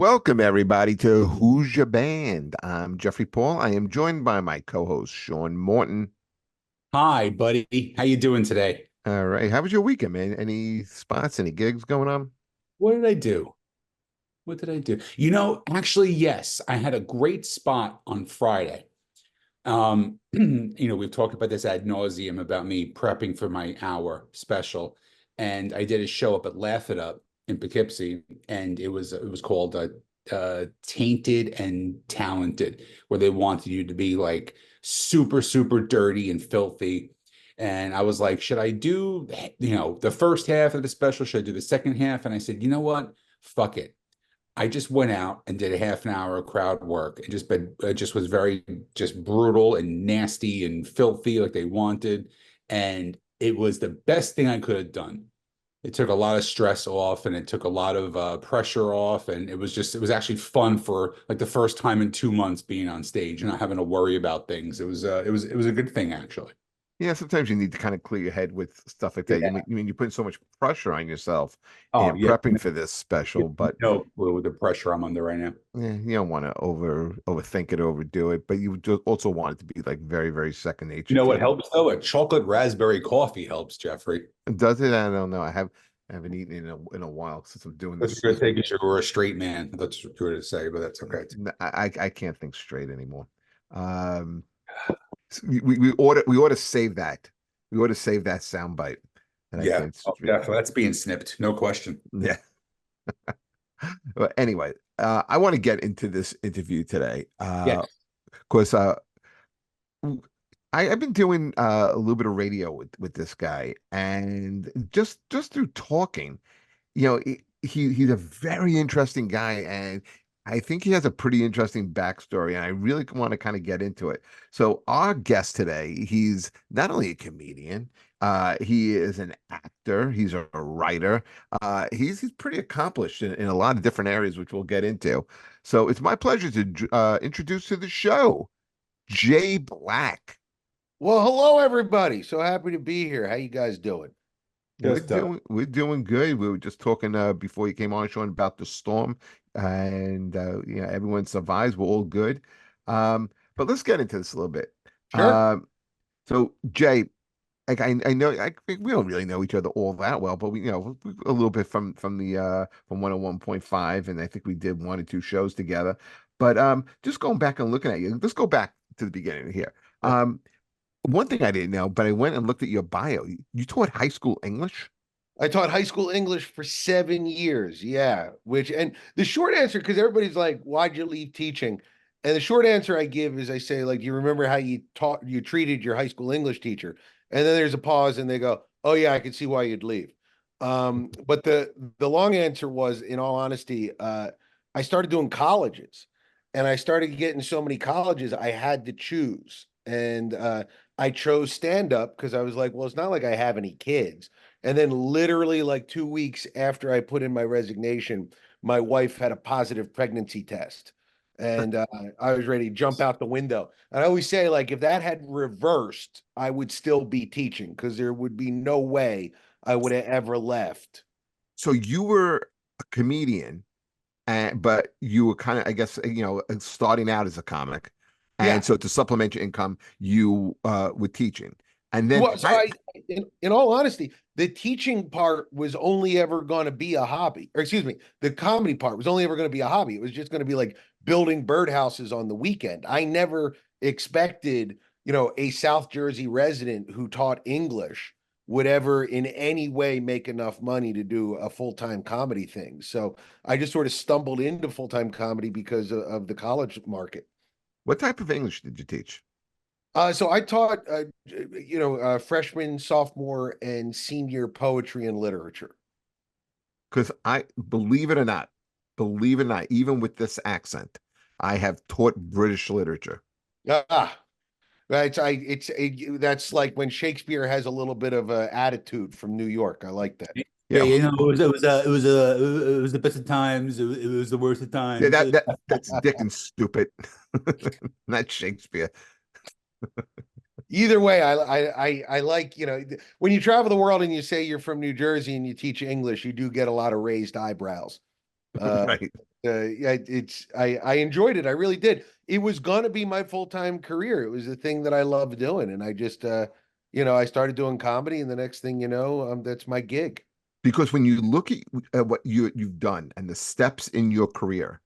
Welcome, everybody, to Who's Your Band? I'm Jeffrey Paul. I am joined by my co-host, Sean Morton. Hi, buddy. How you doing today? All right. How was your weekend, man? Any spots, any gigs going on? What did I do? What did I do? Actually, yes, I had a great spot on Friday. We've talked about this ad nauseum about me prepping for my hour special, and I did a show up at Laugh It Up in Poughkeepsie, and it was called Tainted and Talented, where they wanted you to be like super, super dirty and filthy. And I was like, should I do, the first half of the special? Should I do the second half? And I said, you know what? Fuck it. I just went out and did a half an hour of crowd work and just was very just brutal and nasty and filthy like they wanted. And it was the best thing I could have done. It took a lot of stress off and it took a lot of pressure off. And it was actually fun for like the first time in 2 months being on stage and not having to worry about things. It was a good thing actually. Yeah, sometimes you need to kind of clear your head with stuff like that. Yeah. You mean you put so much pressure on yourself Oh, in yeah. prepping for this special, but No clue with the pressure I'm under right now. you don't want to overthink it, overdo it. But you just also want it to be like very, very second You nature know to what you. helps though? A chocolate raspberry coffee helps, Jeffrey. Does it? I don't know. I haven't eaten in a while since I'm doing What you're this. going to take is you're a straight man. That's what you're going to say, but that's okay. I can't think straight anymore. Um, we ought to save that. We ought to save that sound bite. And I Yeah, can't. oh, definitely. That's being snipped. No question. Yeah. But anyway, I want to get into this interview today. Yes. Because I've been doing a little bit of radio with this guy, and just through talking, he's a very interesting guy, and I think he has a pretty interesting backstory, and I really want to kind of get into it. So our guest today, he's not only a comedian, he is an actor, he's a writer, he's pretty accomplished in a lot of different areas, which we'll get into. So it's my pleasure to introduce to the show Jay Black. Well, hello everybody. So happy to be here. How you guys doing? Just We're doing good. We were just talking before you came on, Sean, about the storm, and everyone survives. We're all good. But let's get into this a little bit. Sure. So Jay, like I know I think we don't really know each other all that well, but we a little bit from 101.5, and I think we did one or two shows together. But just going back and looking at you, let's go back to the beginning here. Yeah. One thing I didn't know, but I went and looked at your bio. You taught high school English? I taught high school English for 7 years. Yeah. And the short answer, because everybody's like, why'd you leave teaching? And the short answer I give is I say, like, do you remember how you treated your high school English teacher? And then there's a pause and they go, oh yeah, I can see why you'd leave. But the long answer was, in all honesty, I started doing colleges and I started getting so many colleges I had to choose. And I chose stand up because I was like, well, it's not like I have any kids. And then literally like 2 weeks after I put in my resignation, my wife had a positive pregnancy test. And I was ready to jump out the window. And I always say, like, if that had reversed, I would still be teaching because there would be no way I would have ever left. So you were a comedian, but you were kind of, I guess, starting out as a comic, and Yeah. so to supplement your income, you were teaching, and then Well, in all honesty, the teaching part was only ever going to be a hobby, or excuse me, the comedy part was only ever going to be a hobby. It was just going to be like building birdhouses on the weekend. I never expected, a South Jersey resident who taught English would ever in any way make enough money to do a full-time comedy thing. So I just sort of stumbled into full-time comedy because of the college market. what type of English did you teach? So I taught, freshman, sophomore, and senior poetry and literature. Because I believe it or not, even with this accent, I have taught British literature. Ah, right. That's like when Shakespeare has a little bit of a attitude from New York. I like that. yeah, Yeah, it was the best of times. It was the worst of yeah, times. that's Dickens stupid, not Shakespeare. Either way, I like, when you travel the world and you say you're from New Jersey and you teach English, you do get a lot of raised eyebrows. Uh, Right. Yeah, I enjoyed it. I really did. It was going to be my full-time career. It was the thing that I loved doing, and I just I started doing comedy, and the next thing you know, that's my gig. Because when you look at what you've done and the steps in your career,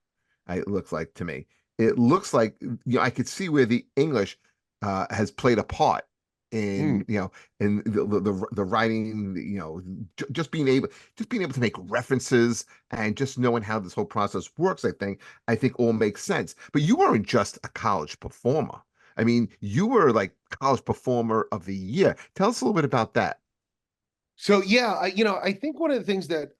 it looks like to me, it looks like I could see where the English has played a part Mm. in in the writing, just being able to make references and just knowing how this whole process works. I think all makes sense. But you weren't just a college performer. I mean, you were like college performer of the year. Tell us a little bit about that. So yeah, I think one of the things that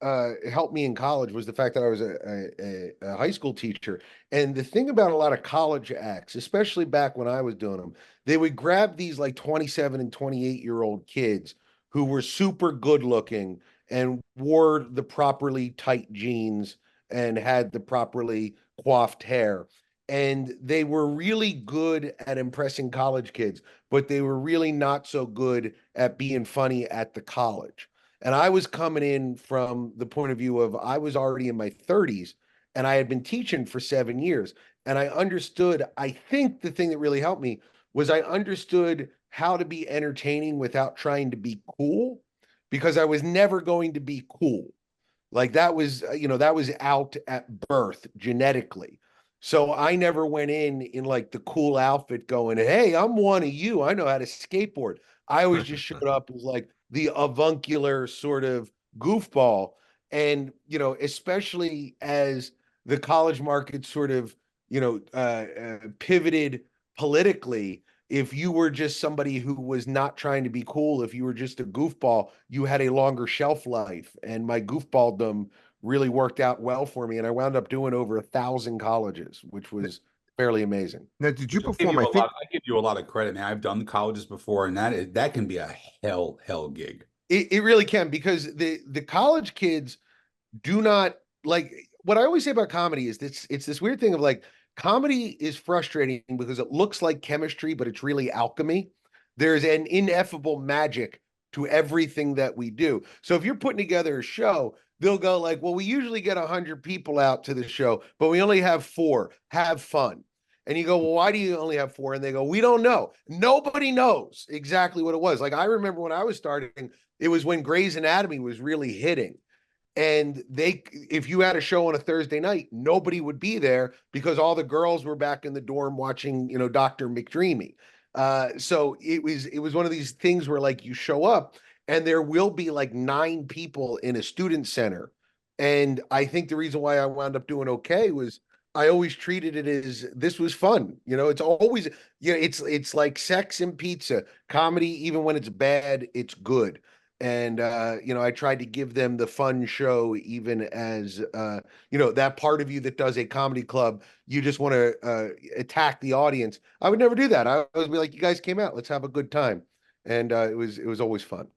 helped me in college was the fact that I was a high school teacher. And the thing about a lot of college acts, especially back when I was doing them, they would grab these like 27 and 28-year-old kids who were super good looking and wore the properly tight jeans and had the properly coiffed hair. And they were really good at impressing college kids, but they were really not so good at being funny at the college. And I was coming in from the point of view of I was already in my 30s and I had been teaching for 7 years. And I understood, I think the thing that really helped me was I understood how to be entertaining without trying to be cool because I was never going to be cool. Like that was out at birth genetically. So I never went in like the cool outfit going, "Hey, I'm one of you. I know how to skateboard." I always just showed up as like the avuncular sort of goofball. And, especially as the college market sort of, pivoted politically, if you were just somebody who was not trying to be cool, if you were just a goofball, you had a longer shelf life. And my goofballdom really worked out well for me. And I wound up doing over 1,000 colleges, which was fairly amazing. Now, did you Which I give perform? you I a think lot. I give you a lot of credit, man. I've done the colleges before, and that can be a hell gig. It really can because the college kids do not like what I always say about comedy is it's this weird thing of like comedy is frustrating because it looks like chemistry, but it's really alchemy. There's an ineffable magic to everything that we do. So if you're putting together a show, they'll go like, well, we usually get 100 people out to the show, but we only have four. Have fun. And you go, well, why do you only have four? And they go, we don't know. Nobody knows exactly what it was. Like I remember when I was starting, it was when Grey's Anatomy was really hitting. And if you had a show on a Thursday night, nobody would be there because all the girls were back in the dorm watching, Dr. McDreamy. So it was one of these things where like you show up and there will be like 9 people in a student center. And I think the reason why I wound up doing okay was I always treated it as this was fun. It's always, it's like sex and pizza. Comedy, even when it's bad, it's good. And I tried to give them the fun show, even as that part of you that does a comedy club, you just want to attack the audience. I would never do that. I would be like, you guys came out, let's have a good time. And it was always fun.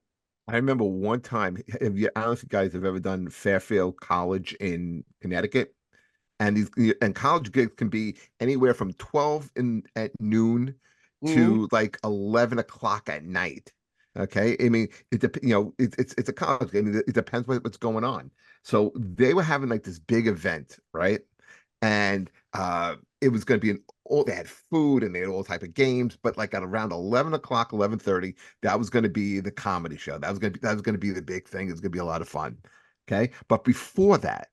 I remember one time. I don't know if you guys have ever done Fairfield College in Connecticut, and and college gigs can be anywhere from 12 in at noon Mhm. to like 11 o'clock at night. Okay, I mean it's a college game. It depends what's going on. So they were having like this big event, right? And it was going to be all they had food and they had all type of games, but like at around 11 o'clock, 11:30, that was going to be the comedy show. That was going to be the big thing. It was going to be a lot of fun. Okay. But before that,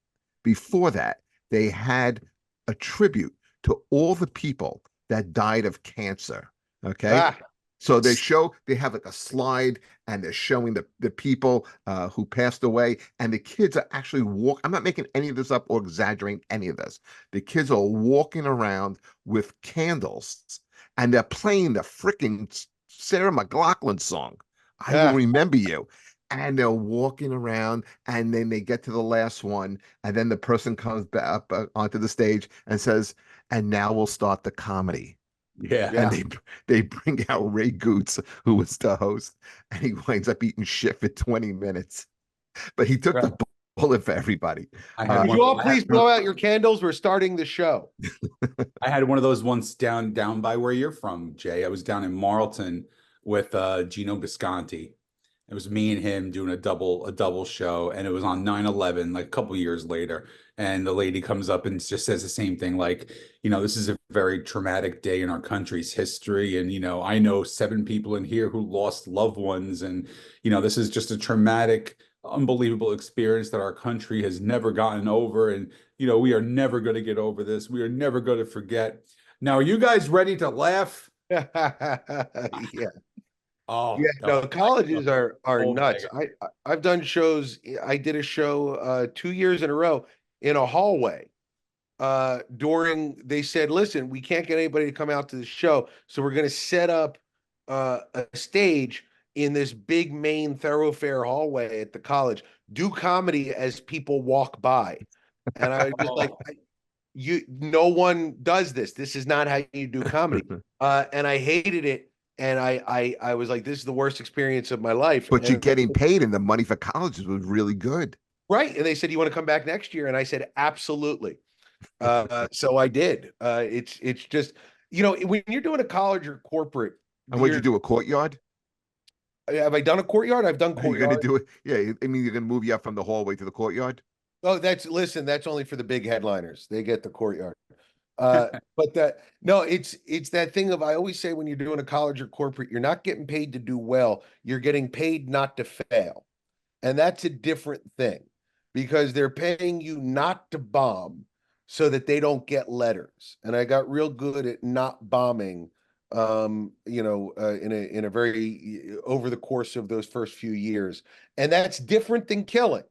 they had a tribute to all the people that died of cancer. Okay. Ah, So they have like a slide and they're showing the people who passed away, and the kids are actually I'm not making any of this up or exaggerating any of this. The kids are walking around with candles and they're playing the freaking Sarah McLachlan song, "I Will ah. Remember You." And they're walking around, and then they get to the last one, and then the person comes back up onto the stage and says, "And now we'll start the comedy." Yeah. And Yeah. they bring out Ray Goots, who was the host, and he winds up eating shit for 20 minutes. But he took Right. the bullet for everybody. I had Uh, Would one. you all please blow out your candles? We're starting the show. I had one of those ones down by where you're from, Jay. I was down in Marlton with Gino Bisconti. It was me and him doing a double show, and it was on 9/11, like a couple years later. And the lady comes up and just says the same thing, like, this is a very traumatic day in our country's history. And, I know 7 people in here who lost loved ones. And, this is just a traumatic, unbelievable experience that our country has never gotten over. And, we are never going to get over this. We are never going to forget. Now, are you guys ready to laugh? Yeah. Oh, Yeah, no. no, colleges are Oh, nuts. I've done shows. I did a show 2 years in a row in a hallway. During they said, listen, we can't get anybody to come out to the show, so we're going to set up a stage in this big main thoroughfare hallway at the college. Do comedy as people walk by, and I was just like, Oh. no one does this. This is not how you do comedy. And I hated it. And I was like, this is the worst experience of my life. But you're And getting paid, and the money for colleges was really good. right. And they said, you want to come back next year? And I said, absolutely. So I did. It's just, when you're doing a college or corporate, And what'd you you're do? A courtyard? have I done a courtyard? I've done Are you going to courtyard. do it? Yeah, I mean, you're going to move you up from the hallway to the courtyard. Oh, that's only for the big headliners. They get the courtyard. But that no, it's that thing of I always say when you're doing a college or corporate, you're not getting paid to do well, you're getting paid not to fail. And that's a different thing because they're paying you not to bomb so that they don't get letters. And I got real good at not bombing in a very over the course of those first few years. And that's different than killing.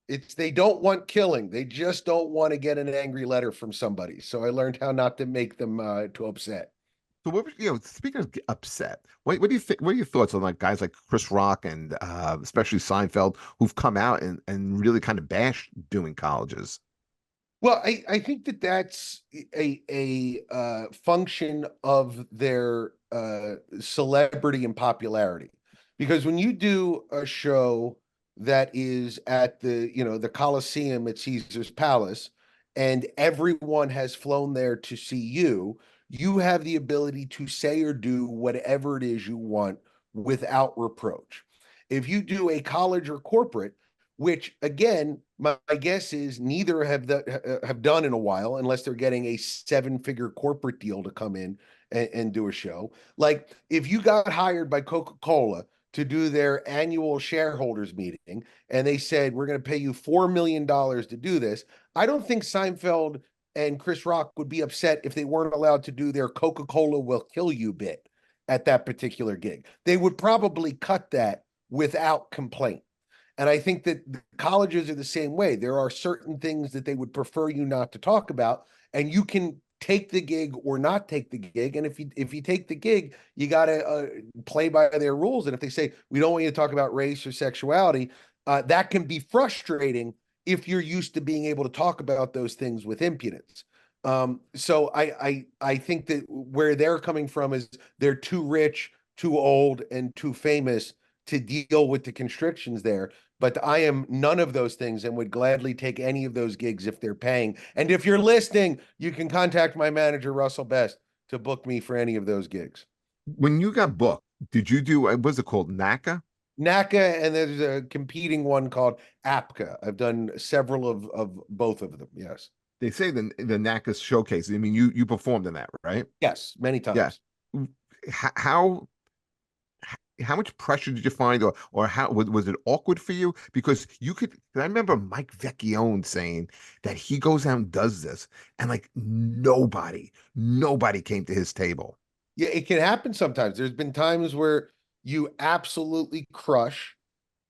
It's they don't want killing. They just don't want to get an angry letter from somebody. So I learned how not to make them too upset. So speaking of upset, what do you think? What are your thoughts on like guys like Chris Rock and especially Seinfeld who've come out and really kind of bashed doing colleges? Well, I think that that's a function of their celebrity and popularity, because when you do a show that is at the Coliseum at Caesar's Palace, and everyone has flown there to see you, you have the ability to say or do whatever it is you want without reproach. If you do a college or corporate, which again, my guess is neither have done in a while, unless they're getting a 7-figure corporate deal to come in and do a show. Like if you got hired by Coca-Cola to do their annual shareholders meeting, and they said we're going to pay you $4 million to do this, I don't think Seinfeld and Chris Rock would be upset if they weren't allowed to do their Coca-Cola will kill you bit at that particular gig. They would probably cut that without complaint. And I think that colleges are the same way. There are certain things that they would prefer you not to talk about, and you can take the gig or not take the gig. And if you take the gig, you got to play by their rules. And if they say we don't want you to talk about race or sexuality, that can be frustrating if you're used to being able to talk about those things with impudence. So I think that where they're coming from is they're too rich, too old, and too famous to deal with the constrictions there. But I am none of those things and would gladly take any of those gigs if they're paying. And if you're listening, you can contact my manager, Russell Best, to book me for any of those gigs. When you got booked, did you do what was it called? NACA? NACA, and there's a competing one called APCA. I've done several of both of them. Yes. They say the NACA showcase. I mean, you performed in that, right? Yes, many Yeah. times. How how much pressure did you find, or how was it awkward for you? Because you could, I remember Mike Vecchione saying that he goes out and does this, and like nobody came to his table. Yeah, it can happen sometimes. There's been times where you absolutely crush.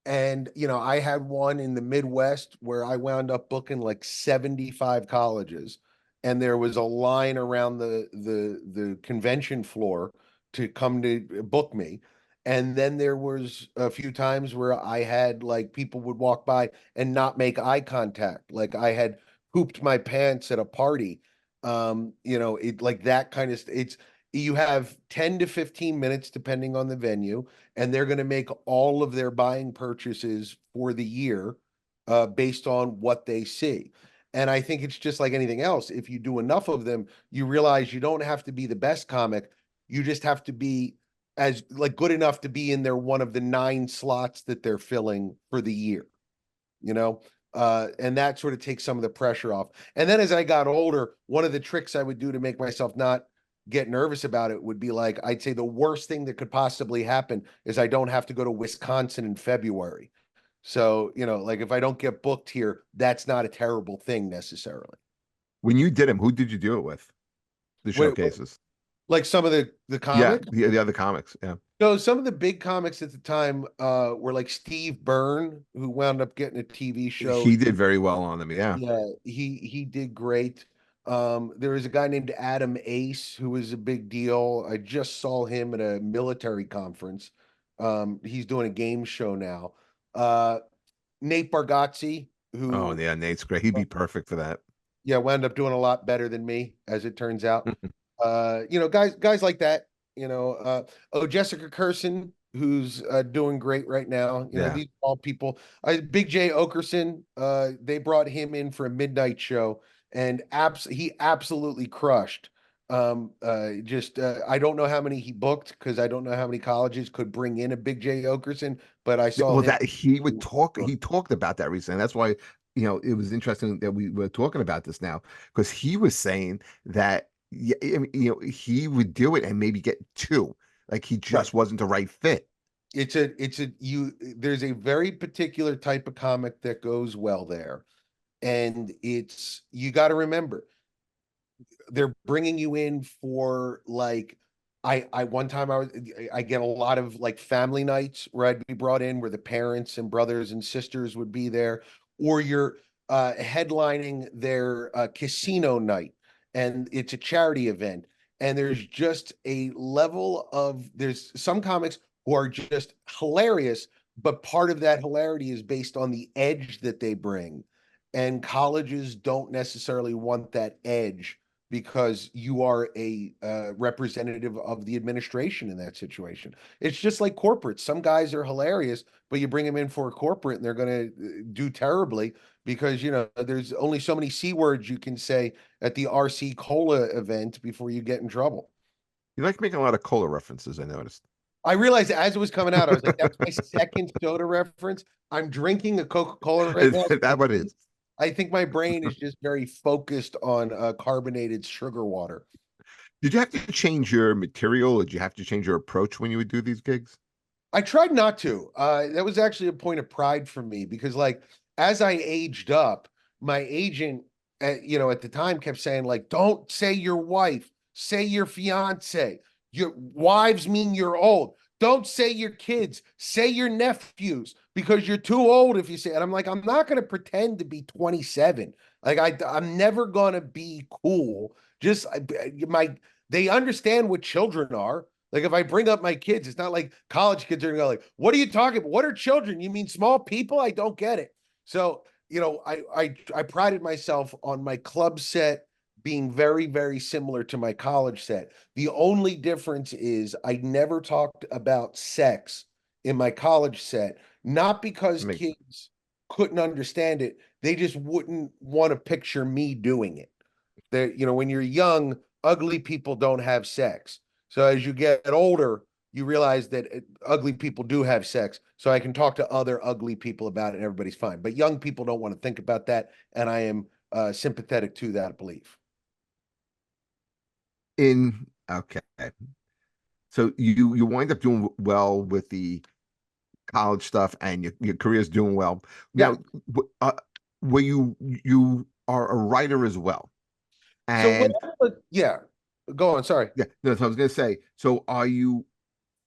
And, I had one in the Midwest where I wound up booking like 75 colleges, and there was a line around the convention floor to come to book me. And then there was a few times where I had like people would walk by and not make eye contact. Like I had pooped my pants at a party. It like that kind of it's you have 10 to 15 minutes depending on the venue, and they're going to make all of their buying purchases for the year based on what they see. And I think it's just like anything else. If you do enough of them, you realize you don't have to be the best comic. You just have to be as like good enough to be in their one of the 9 slots that they're filling for the year, you know? And that sort of takes some of the pressure off. And then as I got older, one of the tricks I would do to make myself not get nervous about it would be like, I'd say the worst thing that could possibly happen is I don't have to go to Wisconsin in February. So, like if I don't get booked here, that's not a terrible thing necessarily. When you did them, who did you do it with? The Wait, showcases. like some of the Yeah, comics. the other comics. Yeah. No, some of the big comics at the time were like Steve Byrne, who wound up getting a TV show. He did very well on them. Yeah. Yeah, he did great. There was a guy named Adam Ace who was a big deal. I just saw him at a military conference. He's doing a game show now. Nate Bargatze, Oh, who yeah, Nate's great. He'd be perfect for that. yeah, wound up doing a lot better than me, as it turns out. Guys like that, Jessica Curson, who's doing great right now. Yeah. These are all people. Big J Okerson, they brought him in for a midnight show, and he absolutely crushed. I don't know how many he booked because I don't know how many colleges could bring in a Big J Okerson, but I saw Well, him. that he talked about that recently. That's why, it was interesting that we were talking about this now because he was saying that, yeah, I mean, he would do it and maybe get two. Like he Right. just wasn't the right fit. There's a very particular type of comic that goes well there. And you got to remember, they're bringing you in for like, one time I get a lot of like family nights where I'd be brought in where the parents and brothers and sisters would be there, or you're headlining their casino night and it's a charity event. And there's just a level of, there's some comics who are just hilarious, but part of that hilarity is based on the edge that they bring. And colleges don't necessarily want that edge because you are a representative of the administration in that situation. It's just like corporates. Some guys are hilarious, but you bring them in for a corporate and they're going to do terribly because, there's only so many C words you can say at the RC Cola event before you get in trouble. You like making a lot of cola references, I noticed. I realized as it was coming out, I was like, that's my second soda reference. I'm drinking a Coca-Cola right Is now. that what it is? I think my brain is just very focused on carbonated sugar water. Did you have to change your material? Or did you have to change your approach when you would do these gigs? I tried not to. That was actually a point of pride for me because, like, as I aged up, my agent, at the time kept saying, like, don't say your wife, say your fiance. Your wives mean you're old. Don't say your kids, say your nephews because you're too old if you say it. I'm like, I'm not going to pretend to be 27. Like, I'm never going to be cool. They understand what children are. Like if I bring up my kids, it's not like college kids are gonna go like, "What are you talking about? What are children? You mean small people?" I don't get it. So I prided myself on my club set being very very similar to my college set. The only difference is I never talked about sex in my college set, not because Make kids couldn't understand it, they just wouldn't want to picture me doing it. When you're young, ugly people don't have sex. So as you get older, you realize that ugly people do have sex. So I can talk to other ugly people about it and everybody's fine. But young people don't want to think about that. And I am sympathetic to that belief. okay. So you wind up doing well with the college stuff and your career's doing well. Yeah. Now, where you are a writer as well. So And yeah, go on. Sorry. yeah, no, so I was gonna say, so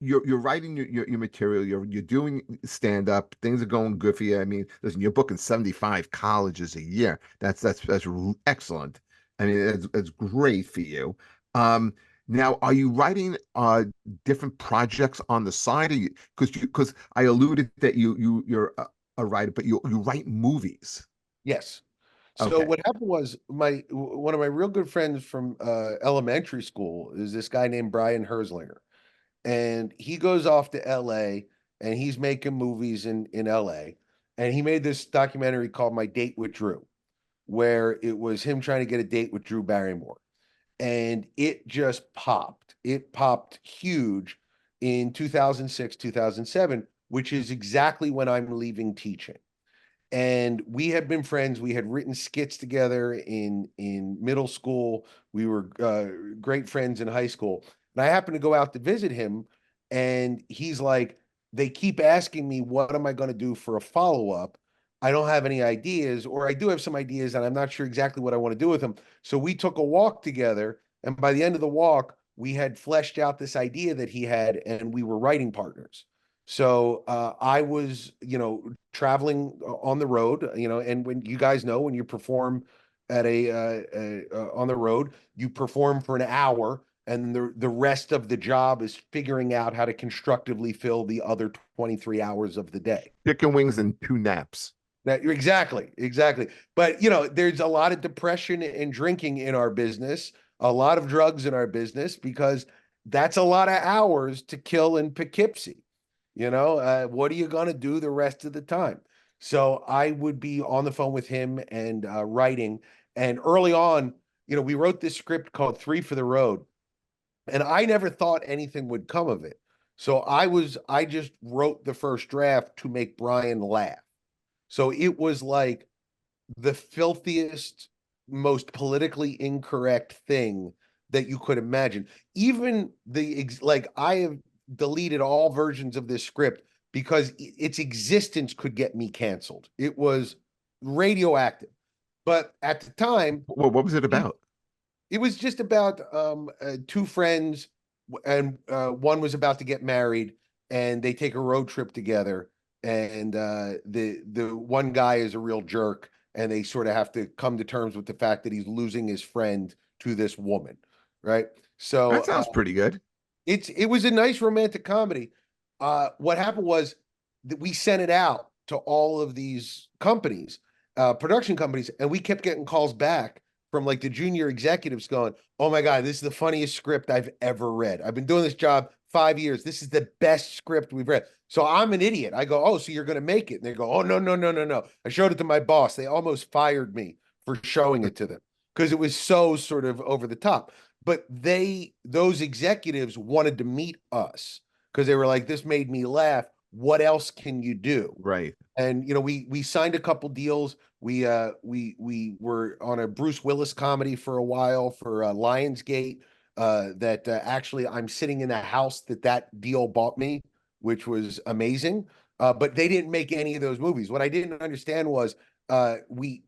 you're writing your material, you're doing stand up, things are going good for you. I mean, listen, you're booking 75 colleges a year. That's excellent. I mean, that's great for you. Now, are you writing different projects on the side? Because I alluded that you're a writer, but you write movies. Yes. So Okay. what happened was one of my real good friends from elementary school is this guy named Brian Herzlinger. And he goes off to LA and he's making movies in LA. And he made this documentary called My Date with Drew, where it was him trying to get a date with Drew Barrymore. And it just popped. It popped huge in 2006, 2007, which is exactly when I'm leaving teaching. and we had been friends. We had written skits together in middle school. We were great friends in high school. And I happened to go out to visit him, and he's like, "They keep asking me what am I going to do for a follow-up. I don't have any ideas, or I do have some ideas, and I'm not sure exactly what I want to do with them." So we took a walk together, and by the end of the walk, we had fleshed out this idea that he had, and we were writing partners. So I was, traveling on the road, and when you guys know when you perform at on the road, you perform for an hour, and the rest of the job is figuring out how to constructively fill the other 23 hours of the day. Chicken wings and 2 naps. Exactly, exactly. But there's a lot of depression and drinking in our business, a lot of drugs in our business, because that's a lot of hours to kill in Poughkeepsie. What are you going to do the rest of the time? So I would be on the phone with him and writing. And early on, we wrote this script called Three for the Road, and I never thought anything would come of it. So I just wrote the first draft to make Brian laugh. So it was like the filthiest, most politically incorrect thing that you could imagine. Even like I have deleted all versions of this script because its existence could get me canceled. It was radioactive. But at the time, What was it about? it was just about two friends, and one was about to get married, and they take a road trip together. And the one guy is a real jerk, and they sort of have to come to terms with the fact that he's losing his friend to this woman, right? So That sounds pretty good. it was a nice romantic comedy. What happened was that we sent it out to all of these companies, production companies, and we kept getting calls back from like the junior executives going, "Oh my God, this is the funniest script I've ever read. I've been doing this job 5 years. This is the best script we've read." So I'm an idiot. I go, "Oh, so you're going to make it?" And they go, "Oh, no, no, no, no, no." I showed it to my boss. They almost fired me for showing it to them because it was so sort of over the top. But those executives wanted to meet us because they were like, "This made me laugh. What else can you do?" Right. And we signed a couple deals. We were on a Bruce Willis comedy for a while for Lionsgate. That actually I'm sitting in a house that deal bought me, which was amazing. But they didn't make any of those movies. What I didn't understand was we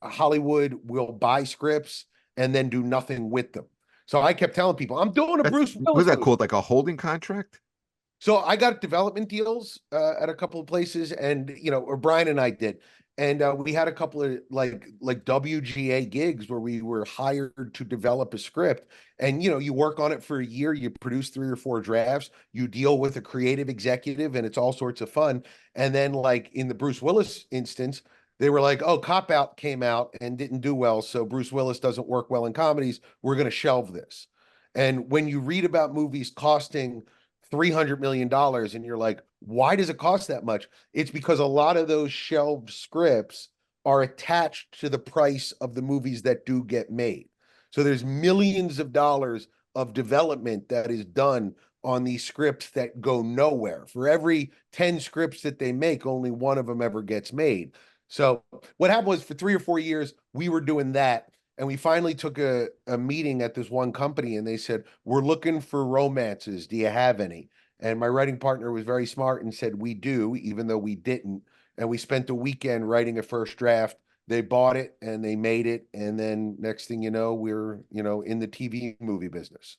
Hollywood will buy scripts and then do nothing with them. So I kept telling people, I'm doing a That's Bruce what was Willis that movie. called? Like a holding contract? So I got development deals at a couple of places, and or Brian and I did, and we had a couple of like WGA gigs where we were hired to develop a script, and you work on it for a year, you produce 3 or 4 drafts, you deal with a creative executive, and it's all sorts of fun. And then like in the Bruce Willis instance, they were like, "Oh, Cop Out came out and didn't do well, so Bruce Willis doesn't work well in comedies. We're going to shelve this." And when you read about movies costing $300 million, and you're like, why does it cost that much? It's because a lot of those shelved scripts are attached to the price of the movies that do get made. So there's millions of dollars of development that is done on these scripts that go nowhere. For every 10 scripts that they make, only one of them ever gets made. So what happened was for 3 or 4 years, we were doing that. And we finally took a meeting at this one company, and they said, "We're looking for romances. Do you have any?" And my writing partner was very smart and said, "We do," even though we didn't. And we spent the weekend writing a first draft. They bought it and they made it. And then next thing you know, we're, in the TV movie business.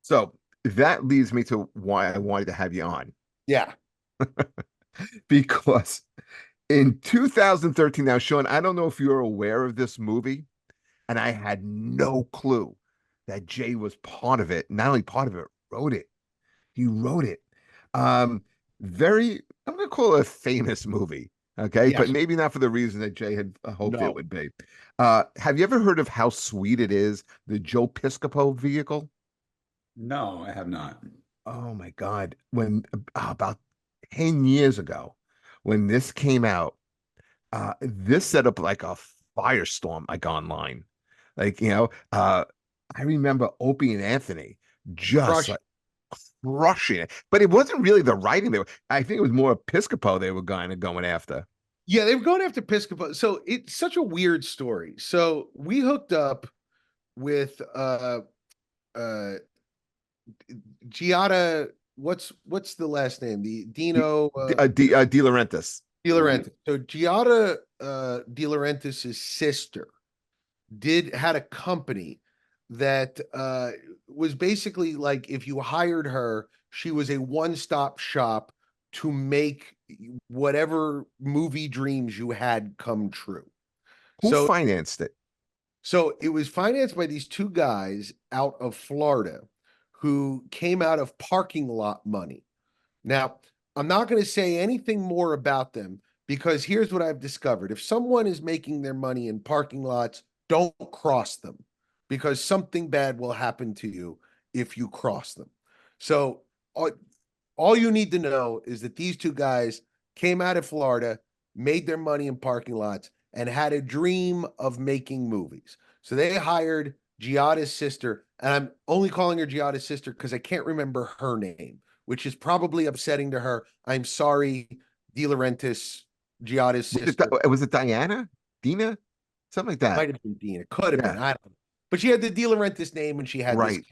So that leads me to why I wanted to have you on. Yeah. Because in 2013, now, Sean, I don't know if you're aware of this movie, and I had no clue that Jay was part of it. Not only part of it, wrote it. He wrote it. Um, I'm gonna call it a famous movie, okay? But Yes. maybe not for the reason that Jay had hoped it No. would be. Have you ever heard of How Sweet It Is, the Joe Piscopo vehicle? No, I have not. Oh my God. When about 10 years ago, when this came out, this set up like a firestorm, like online. Like, I remember Opie and Anthony just Crush. like crushing it. But it wasn't really the writing I think it was more Episcopo they were going after. Yeah, they were going after Piscopo. So it's such a weird story. So we hooked up with uh Giada, what's the last name? The Dino De Laurentiis. De Laurentiis. So Giada De Laurentiis' sister had a company that was basically like if you hired her, she was a one-stop shop to make whatever movie dreams you had come true. Who So financed it? so it was financed by these two guys out of Florida who came out of parking lot money. Now, I'm not going to say anything more about them because here's what I've discovered. If someone is making their money in parking lots, don't cross them because something bad will happen to you if you cross them. So, all, all you need to know is that these two guys came out of Florida, made their money in parking lots, and had a dream of making movies. So they hired Giada's sister, and I'm only calling her Giada's sister because I can't remember her name, which is probably upsetting to her. I'm sorry, De Laurentiis, Giada's sister. Was it Diana? Dina? Something like that. Might have been Dean. It could have been. Yeah, I don't know. But she had the De Laurentiis name and she had this. right.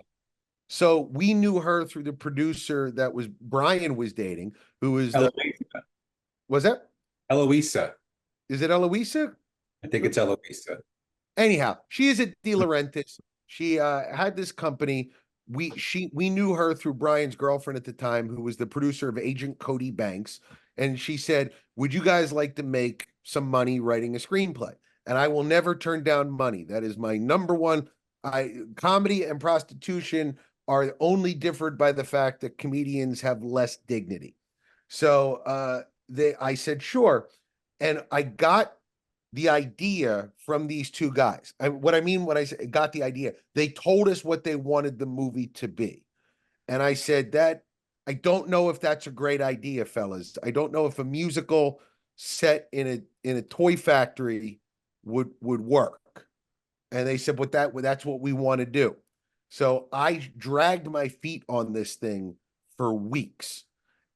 So we knew her through the producer that was Brian was dating, who was Eloisa. was that? Eloisa. Is it Eloisa? I think it's Eloisa. Anyhow, she is at De Laurentiis. She had this company. We knew her through Brian's girlfriend at the time, who was the producer of Agent Cody Banks, and she said, "Would you guys like to make some money writing a screenplay?" And I will never turn down money. That is my number one. Comedy and prostitution are only differed by the fact that comedians have less dignity. So I said sure, and I got the idea from these two guys. What I mean when I say got the idea, they told us what they wanted the movie to be. And I said that I don't know if that's a great idea, fellas. I don't know if a musical set in a toy factory would work. And they said, but that's what we want to do. So I dragged my feet on this thing for weeks.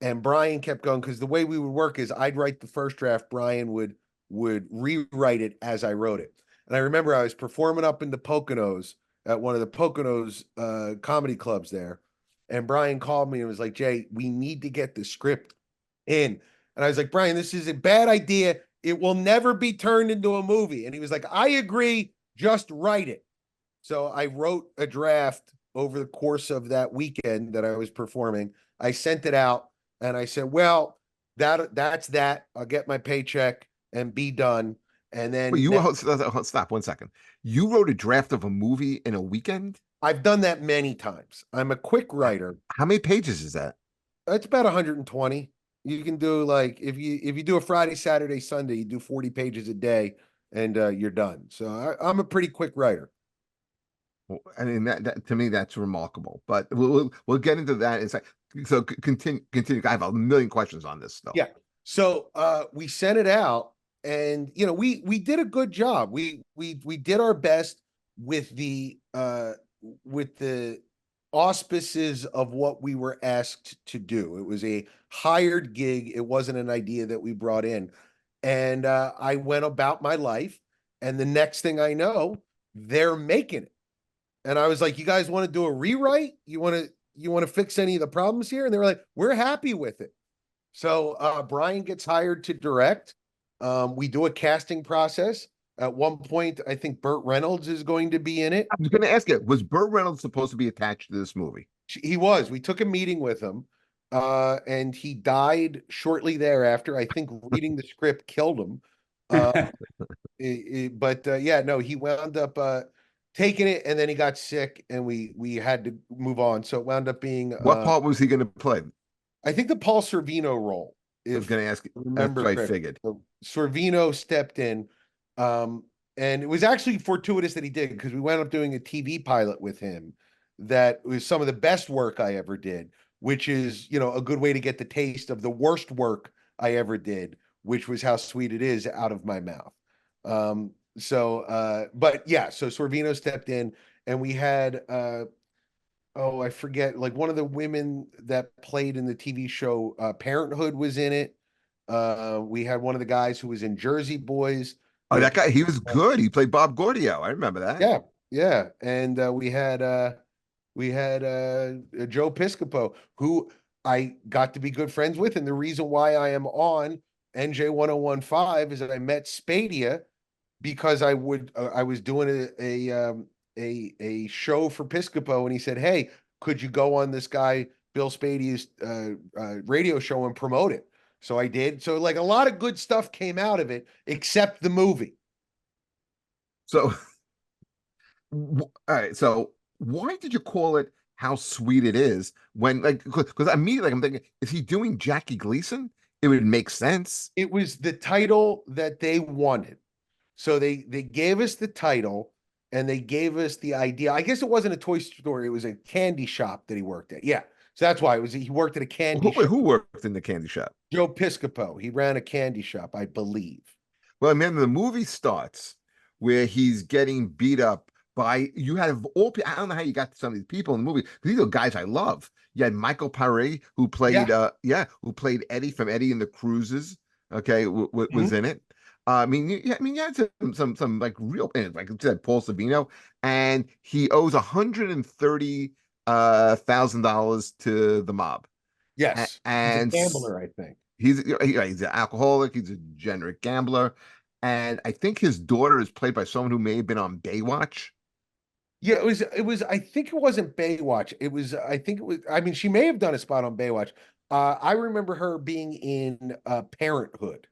And Brian kept going because the way we would work is I'd write the first draft, Brian would rewrite it as I wrote it. And I remember I was performing up in the Poconos at one of the Poconos comedy clubs there. And Brian called me and was like, Jay, we need to get the script in. And I was like, Brian, this is a bad idea. It will never be turned into a movie. And he was like, I agree, just write it. So I wrote a draft over the course of that weekend that I was performing. I sent it out and I said, well, that's that. I'll get my paycheck and be done. And But then stop 1 second. You wrote a draft of a movie in a weekend? I've done that many times. I'm a quick writer. How many pages is that? It's about 120. You can do like if you do a Friday, Saturday, Sunday, you do 40 pages a day and you're done. So I'm a pretty quick writer. Well, I mean that to me that's remarkable. But we'll get into that in a sec. So continue. I have a million questions on this stuff. Yeah. So we sent it out and we did a good job. We did our best with the auspices of what we were asked to do. It was a hired gig. It wasn't an idea that we brought in. And I went about my life. And the next thing I know, they're making it. And I was like, you guys want to do a rewrite? You want to fix any of the problems here? And they were like, we're happy with it. So Brian gets hired to direct. We do a casting process. At one point, I think Burt Reynolds is going to be in it. I was going to ask you, was Burt Reynolds supposed to be attached to this movie? He was. We took a meeting with him, and he died shortly thereafter. I think reading the script killed him. But yeah, no, he wound up taking it, and then he got sick, and we had to move on. So it wound up being What part was he going to play? I think the Paul Sorvino role. I was going to ask you. Remember, that's what I figured. So Sorvino stepped in, and it was actually fortuitous that he did because we wound up doing a TV pilot with him that was some of the best work I ever did, which is a good way to get the taste of the worst work I ever did, which was How Sweet It Is out of my mouth. But yeah, so Sorvino stepped in, and we had I forget, like one of the women that played in the TV show Parenthood was in it. We had one of the guys who was in Jersey Boys. Oh, We had that guy, he was good. He played Bob Gordio. I remember that. yeah, yeah, and we had Joe Piscopo, who I got to be good friends with, and the reason why I am on NJ 1015 is that I met Spadia because I was doing a show for Piscopo, and he said, "Hey, could you go on this guy Bill Spadia's radio show and promote it?" So I did. So like a lot of good stuff came out of it, except the movie. So, all right. So, why did you call it How Sweet It Is when, like, because immediately I'm thinking, is he doing Jackie Gleason? It would make sense. It was the title that they wanted. So they gave us the title and they gave us the idea. I guess it wasn't a toy store, it was a candy shop that he worked at. Yeah. So that's why he worked at a candy Who, shop. who worked in the candy shop? Joe Piscopo. He ran a candy shop, I believe. Well, I mean, the movie starts where he's getting beat up by you have all. I don't know how you got some of these people in the movie because these are guys I love. You had Michael Paré who played, Yeah. who played Eddie from Eddie and the Cruises. Okay, was Mhm. in it. I mean, you had some like real, like I said, Paul Savino, and he owes $130,000 to the mob, Yes. He's a and gambler, I think. he's an alcoholic. He's a degenerate gambler, and I think his daughter is played by someone who may have been on Baywatch. Yeah, it was I think it wasn't Baywatch. I think it was I mean she may have done a spot on Baywatch. I remember her being in Parenthood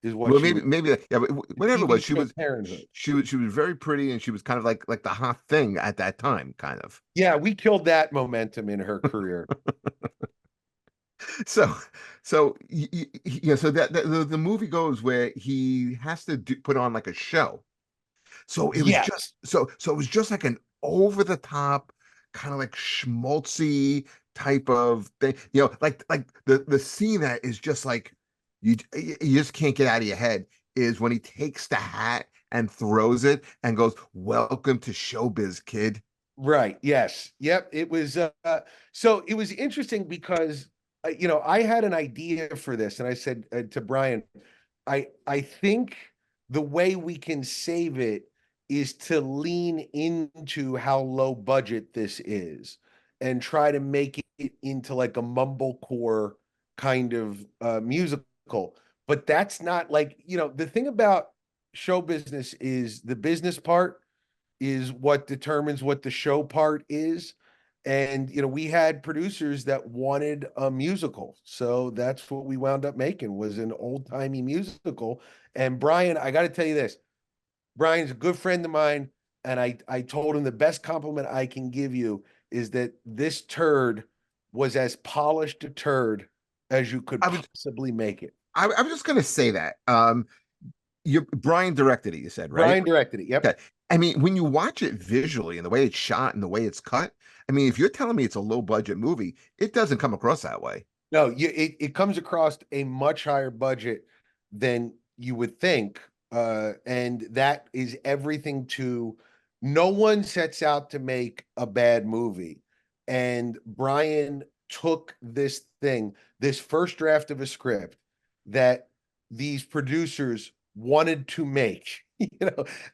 is what Well, she was. yeah, but The whatever it TV was, show Parenthood. she was very pretty, and she was kind of like the hot thing at that time, kind of. Yeah, we killed that momentum in her career. So, so yeah, so the movie goes where he has to put on like a show. So it was just Yes. so it was just like an over the top kind of like schmaltzy type of thing. Like the scene that is just like you just can't get out of your head is when he takes the hat and throws it and goes, "Welcome to showbiz, kid." Right. Yes. Yep. It was so it was interesting because I had an idea for this and I said to Brian, I think the way we can save it is to lean into how low budget this is and try to make it into like a mumblecore kind of musical. But that's not like, the thing about show business is the business part is what determines what the show part is. And we had producers that wanted a musical, so that's what we wound up making was an old-timey musical. And Brian, I got to tell you this, Brian's a good friend of mine, and I told him the best compliment I can give you is that this turd was as polished a turd as you could I was possibly make it. I was just gonna say that. You Brian directed it, you said, right? Brian directed it. Yep. Okay. I mean, when you watch it visually and the way it's shot and the way it's cut, I mean, if you're telling me it's a low budget movie, it doesn't come across that way. No, it comes across a much higher budget than you would think. And that is everything to no one sets out to make a bad movie. And Brian took this thing, this first draft of a script that these producers wanted to make,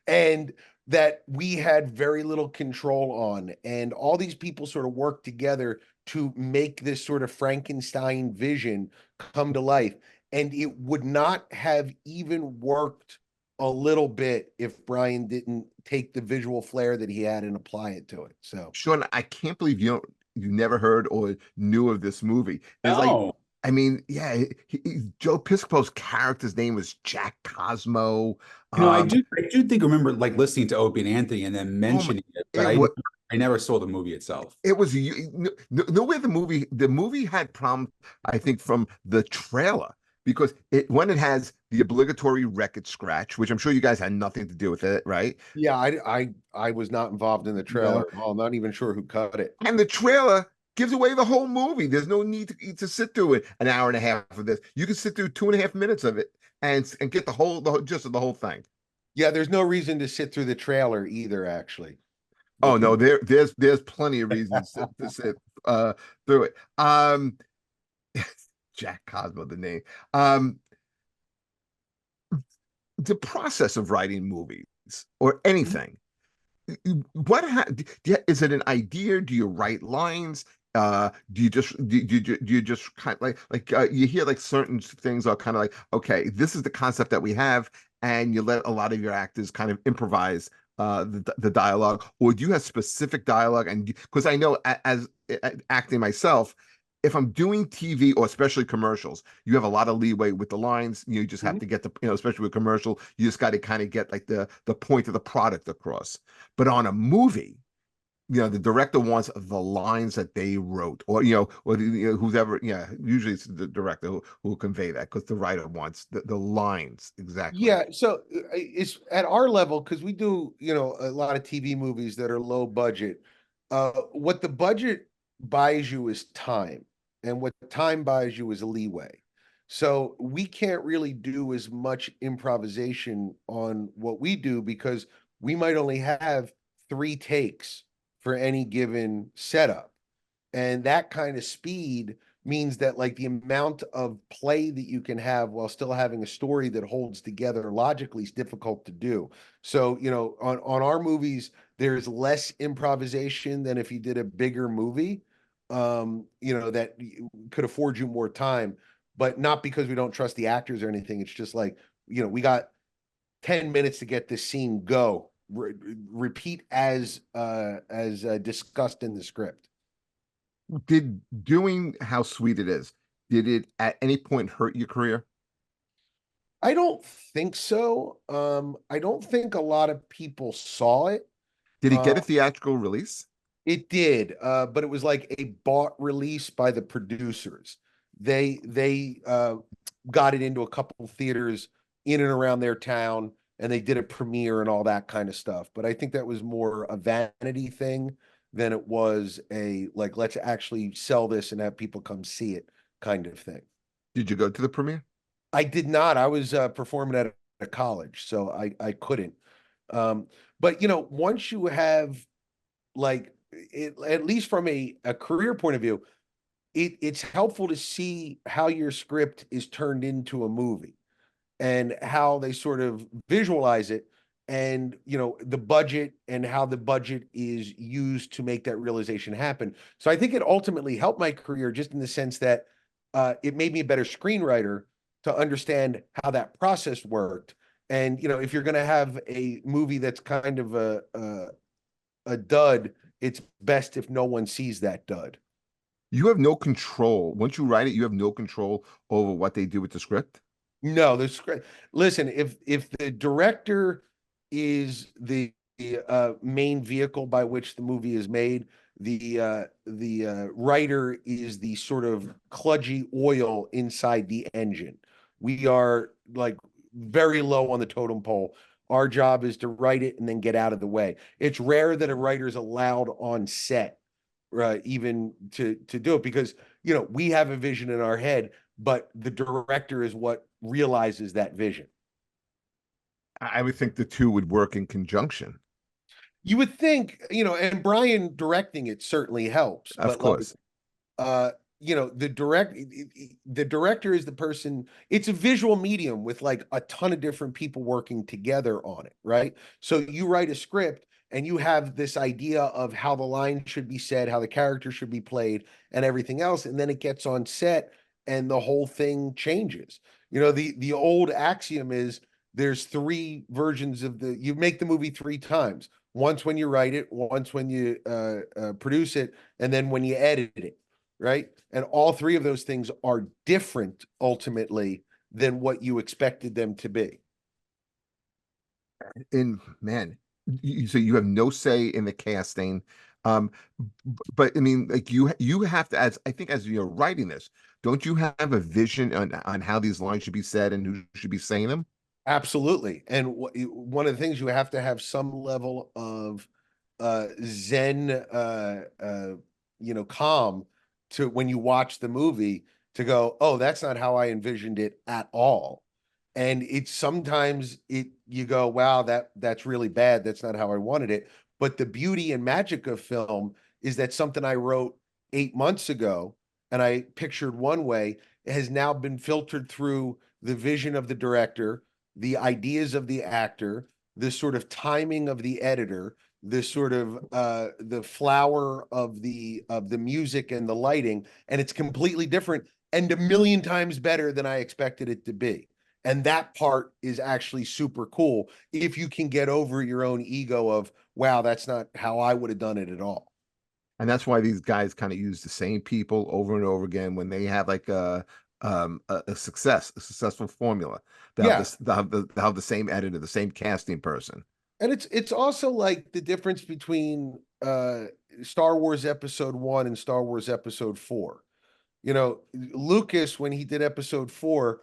and that we had very little control on. And all these people sort of worked together to make this sort of Frankenstein vision come to life. And it would not have even worked a little bit if Brian didn't take the visual flair that he had and apply it to it. So, Sean, I can't believe you never heard or knew of this movie. It's like, No. I mean, yeah, Joe Piscopo's character's name was Jack Cosmo. Um, I do think remember like listening to Opie and Anthony and then oh my, mentioning it, but it was I never saw the movie itself. it was no way the movie had problems, I think, from the trailer because it has the obligatory record scratch, which I'm sure you guys had nothing to do with it, right? yeah, I was not involved in the No. trailer at all. I'm not even sure who cut it. And the trailer gives away the whole movie. There's no need to sit through it an hour and a half of this. You can sit through 2.5 minutes of it and get the gist of the whole thing. Yeah, there's no reason to sit through the trailer either, actually. Oh With no, the there's plenty of reasons to sit through it. Jack Cosmo, the name. Um, the process of writing movies or Mhm. anything. Is it an idea? Do you write lines? Do you just kind of you hear like certain things are kind of like, okay, this is the concept that we have, and you let a lot of your actors kind of improvise the dialogue, or do you have specific dialogue? And because I know as acting myself, if I'm doing TV or especially commercials, you have a lot of leeway with the lines. You just have Mhm. to get especially with commercial, you just got to kind of get like the point of the product across. But on a movie, the director wants the lines that they wrote, or who's ever, usually it's the director who will convey that because the writer wants the lines exactly. Yeah, so it's at our level because we do, a lot of TV movies that are low budget. What the budget buys you is time, and what time buys you is leeway. So we can't really do as much improvisation on what we do because we might only have 3 takes for any given setup. And that kind of speed means that like the amount of play that you can have while still having a story that holds together logically is difficult to do. So, on our movies, there's less improvisation than if you did a bigger movie, that could afford you more time, but not because we don't trust the actors or anything. It's just like, we got 10 minutes to get this scene go. Repeat as discussed in the script. Did doing How Sweet It Is, did it at any point hurt your career? I don't think so. I don't think a lot of people saw it. Did it Uh, get a theatrical release? it did, but it was like a bought release by the producers. They got it into a couple theaters in and around their town, and they did a premiere and all that kind of stuff. But I think that was more a vanity thing than it was a like let's actually sell this and have people come see it kind of thing. Did you go to the premiere? I did not. I was performing at a college, so I couldn't. Um, but once you have like it, at least from a career point of view, it's helpful to see how your script is turned into a movie and how they sort of visualize it and the budget and how the budget is used to make that realization happen. So I think it ultimately helped my career just in the sense that it made me a better screenwriter to understand how that process worked. And if you're going to have a movie that's kind of a dud, it's best if no one sees that dud. You have no control. Once you write it, you have no control over what they do with the script. No, the script. Listen, if the director is the main vehicle by which the movie is made, the writer is the sort of kludgy oil inside the engine. We are like very low on the totem pole. Our job is to write it and then get out of the way. It's rare that a writer is allowed on set, even to do it because we have a vision in our head, but the director is what realizes that vision. I would think the two would work in conjunction. You would think, and Brian directing it certainly helps, Of but like course. uh the director is the person. It's a visual medium with like a ton of different people working together on it, right? So you write a script and you have this idea of how the line should be said, how the character should be played, and everything else, and then it gets on set and the whole thing changes. The old axiom is there's three versions of you make the movie three times: once when you write it, once when you produce it, and then when you edit it, right? And all three of those things are different ultimately than what you expected them to be. And man, so you have no say in the casting. But I mean, like you have to, as I think, as you're writing this, don't you have a vision on how these lines should be said and who should be saying them? Absolutely. And one of the things you have to have some level of zen calm to when you watch the movie to go, oh, that's not how I envisioned it at all. And it's sometimes you go, wow, that's really bad. That's not how I wanted it. But the beauty and magic of film is that something I wrote 8 months ago and I pictured one way has now been filtered through the vision of the director, the ideas of the actor, the sort of timing of the editor, the sort of the flower of the music and the lighting, and it's completely different and a million times better than I expected it to be. And that part is actually super cool if you can get over your own ego of, wow, that's not how I would have done it at all. And that's why these guys kind of use the same people over and over again when they have like a successful formula. They'll have Yeah. this, they'll have the same editor, the same casting person. And it's also like the difference between Star Wars Episode 1 and Star Wars Episode 4. You know, Lucas, when he did Episode 4,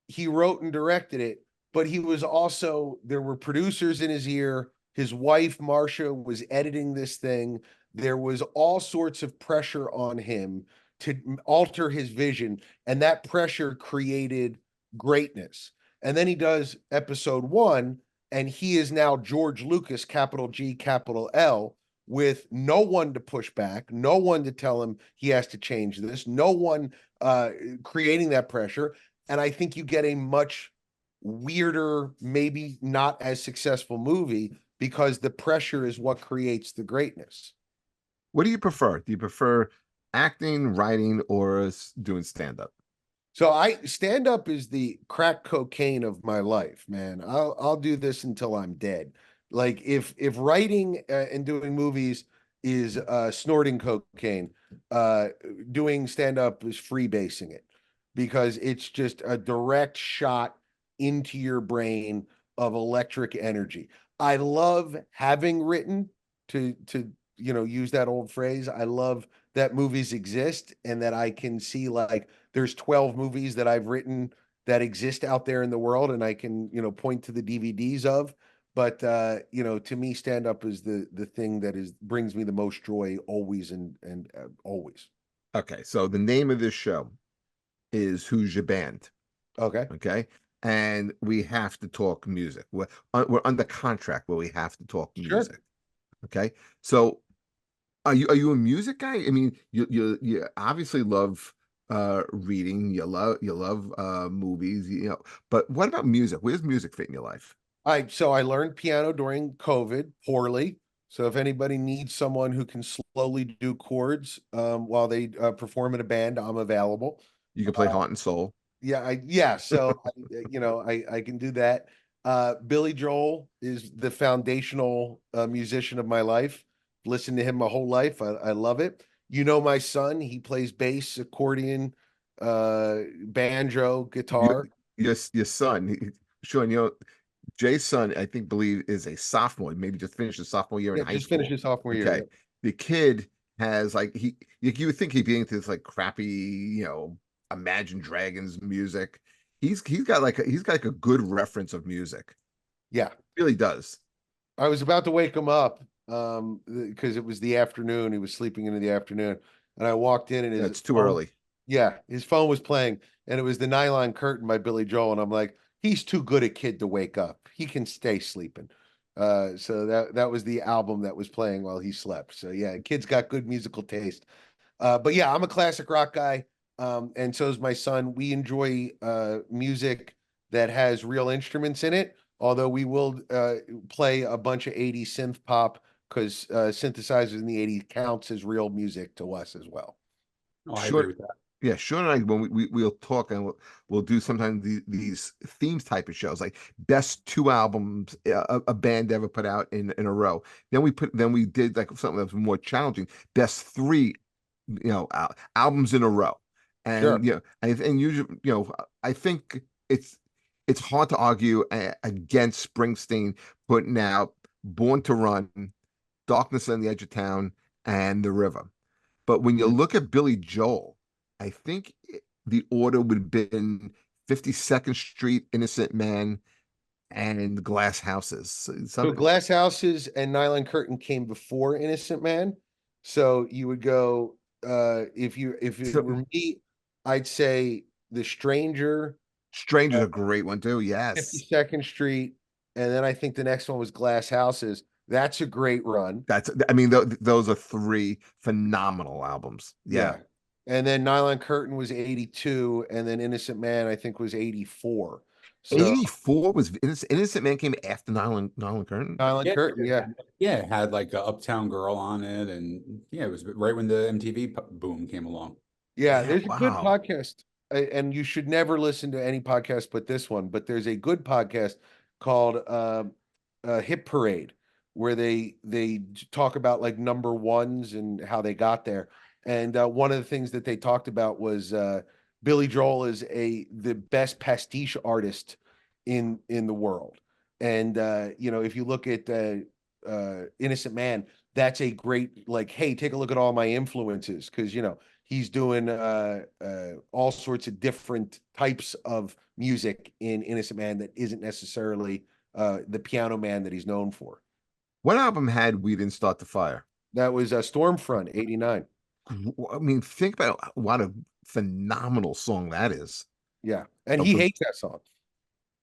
he wrote and directed it, but he was also, there were producers in his ear. His wife, Marcia, was editing this thing. There was all sorts of pressure on him to alter his vision, and that pressure created greatness. And then he does Episode 1, and he is now George Lucas, capital G, capital L, with no one to push back, no one to tell him he has to change this, no one creating that pressure. And I think you get a much weirder, maybe not as successful movie because the pressure is what creates the greatness. What do you prefer? Do you prefer acting, writing, or doing stand-up? So I stand up is the crack cocaine of my life, man. I'll do this until I'm dead. Like if writing and doing movies is snorting cocaine, uh, doing stand up is freebasing it because it's just a direct shot into your brain of electric energy. I love having written to use that old phrase. I love that movies exist and that I can see like there's 12 movies that I've written that exist out there in the world and I can, point to the DVDs of. But to me, stand up is the thing that is brings me the most joy always and always. Okay, so the name of this show is Who's Your Band? Okay. Okay, and we have to talk music. We're under contract where we have to talk Sure. music. Okay, so are you a music guy? I mean, you obviously love reading, you love movies, but what about music? Where's music fit in your life? So I learned piano during COVID poorly. So if anybody needs someone who can slowly do chords while they perform in a band, I'm available. You can play Heart and Soul. I can do that. Billy Joel is the foundational musician of my life. Listened to him my whole life. I love it. My son, he plays bass, accordion, banjo, Your guitar. your son, Sean, Jay's son, I think, believe is a sophomore, maybe just finished his sophomore year in Yeah, high just finished school. his sophomore year. Okay. Yep. The kid has like you would think he'd be into this like crappy, Imagine Dragons music. He's got like a good reference of music. Yeah. Really does. I was about to wake him up because it was the afternoon. He was sleeping into the afternoon. And I walked in and Yeah, his it's too phone, early. yeah, his phone was playing and it was the Nylon Curtain by Billy Joel. And I'm like, he's too good a kid to wake up. He can stay sleeping. So that was the album that was playing while he slept. So yeah, kid's got good musical taste. But yeah, I'm a classic rock guy. And so is my son. We enjoy music that has real instruments in it, although we will play a bunch of 80s synth pop because synthesizers in the 80s counts as real music to us as well. Oh, I agree Sure. with that. Yeah, Sean and I, when we'll talk and we'll do sometimes these themes type of shows, like best two albums a band ever put out in a row. Then we did like something that was more challenging, best three, albums in a row. Sure. And and usually, I think it's hard to argue against Springsteen putting out Born to Run, Darkness on the Edge of Town, and The River. But when you Mhm. look at Billy Joel, I think the order would have been 52nd Street, Innocent Man, and Glass Houses. So Glass Houses and Nylon Curtain came before Innocent Man. So you would go if it So were me, I'd say The Stranger, Stranger's a great one too. Yes. 52nd Street, and then I think the next one was Glass Houses. That's a great run. I mean, those are three phenomenal albums. Yeah. Yeah. And then Nylon Curtain was 82, and then Innocent Man, I think, was 84. So 84 was Innocent Man came after Nylon Curtain. Island Yeah, Curtain, yeah. yeah, it had like a Uptown Girl on it, and yeah, it was right when the MTV boom came along. Yeah, Yeah, there's a good wow. podcast, and you should never listen to any podcast but this one. But there's a good podcast called Hit Parade, where they talk about like number ones and how they got there. And one of the things that they talked about was Billy Joel is the best pastiche artist in the world. And if you look at Innocent Man, that's a great like, hey, take a look at all my influences because he's doing all sorts of different types of music in Innocent Man that isn't necessarily the Piano Man that he's known for. What album had We Didn't Start the Fire? That was Stormfront '89. I mean, think about what a phenomenal song that is. Yeah, and he From hates that song.